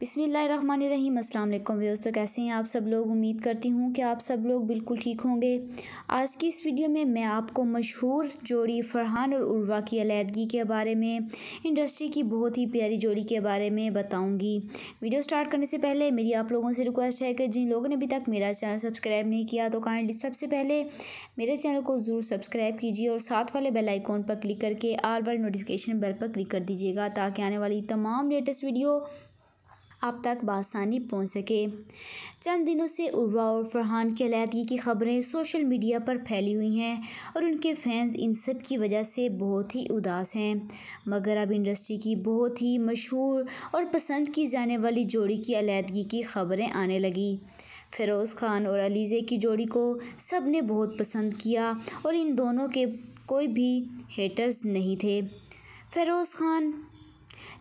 बिस्मिल्लाहिर्रहमानिर्रहीम। अस्सलाम वालेकुम व्यूअर्स। तो कैसे हैं आप सब लोग? उम्मीद करती हूँ कि आप सब लोग बिल्कुल ठीक होंगे। आज की इस वीडियो में मैं आपको मशहूर जोड़ी फरहान और उर्वा की अलैदगी के बारे में, इंडस्ट्री की बहुत ही प्यारी जोड़ी के बारे में बताऊंगी। वीडियो स्टार्ट करने से पहले मेरी आप लोगों से रिक्वेस्ट है कि जिन लोगों ने अभी तक मेरा चैनल सब्सक्राइब नहीं किया तो काइंडली सबसे पहले मेरे चैनल को ज़रूर सब्सक्राइब कीजिए और साथ वाले बेल आइकॉन पर क्लिक करके ऑल वाली नोटिफिकेशन बेल पर क्लिक कर दीजिएगा ताकि आने वाली तमाम लेटेस्ट वीडियो आप तक बआसानी पहुंच सके। चंद दिनों से उर्वा और फरहान की अलैदगी की खबरें सोशल मीडिया पर फैली हुई हैं और उनके फैंस इन सब की वजह से बहुत ही उदास हैं। मगर अब इंडस्ट्री की बहुत ही मशहूर और पसंद की जाने वाली जोड़ी की अलैदगी की खबरें आने लगी। फ़िरोज़ खान और अलीज़े की जोड़ी को सब ने बहुत पसंद किया और इन दोनों के कोई भी हेटर्स नहीं थे। फ़िरोज़ खान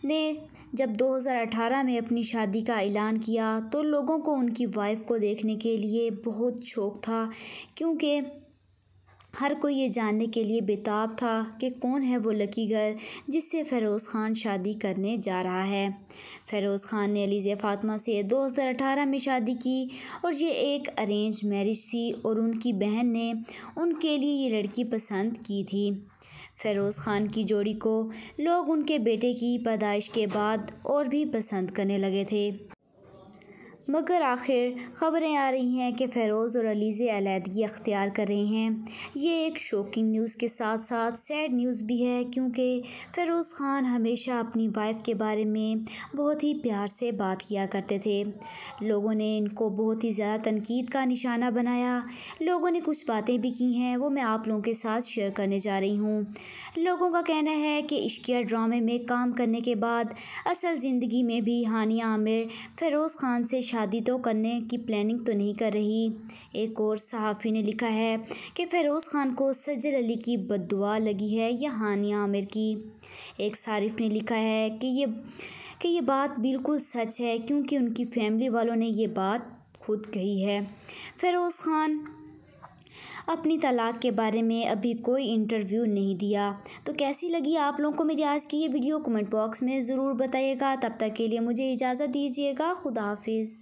ने जब 2018 में अपनी शादी का ऐलान किया तो लोगों को उनकी वाइफ को देखने के लिए बहुत शौक था, क्योंकि हर कोई ये जानने के लिए बेताब था कि कौन है वो लकी गर्ल जिससे फ़िरोज़ खान शादी करने जा रहा है। फ़िरोज़ खान ने अलीज़े फ़ातिमा से 2018 में शादी की और ये एक अरेंज मैरिज थी और उनकी बहन ने उनके लिए ये लड़की पसंद की थी। फ़िरोज़ खान की जोड़ी को लोग उनके बेटे की पैदाइश के बाद और भी पसंद करने लगे थे। मगर आखिर खबरें आ रही हैं कि फ़िरोज़ और अलीज़े अलैदगी अख्तियार कर रहे हैं। ये एक शॉकिंग न्यूज़ के साथ साथ सैड न्यूज़ भी है, क्योंकि फ़िरोज़ खान हमेशा अपनी वाइफ के बारे में बहुत ही प्यार से बात किया करते थे। लोगों ने इनको बहुत ही ज़्यादा तनकीद का निशाना बनाया। लोगों ने कुछ बातें भी की हैं, वो मैं आप लोगों के साथ शेयर करने जा रही हूँ। लोगों का कहना है कि इश्किया ड्रामे में काम करने के बाद असल ज़िंदगी में भी हानिया आमिर फ़िरोज़ खान से शादी तो करने की प्लानिंग तो नहीं कर रही। एक और सहाफ़ी ने लिखा है कि फ़िरोज़ खान को सज्जद अली की बद्दुआ लगी है या हानिया आमिर की। एक सारिफ ने लिखा है कि ये बात बिल्कुल सच है, क्योंकि उनकी फैमिली वालों ने ये बात खुद कही है। फ़िरोज़ खान अपनी तलाक के बारे में अभी कोई इंटरव्यू नहीं दिया। तो कैसी लगी आप लोगों को मेरी आज की ये वीडियो? कमेंट बॉक्स में ज़रूर बताइएगा। तब तक के लिए मुझे इजाज़त दीजिएगा। खुदा हाफिज़।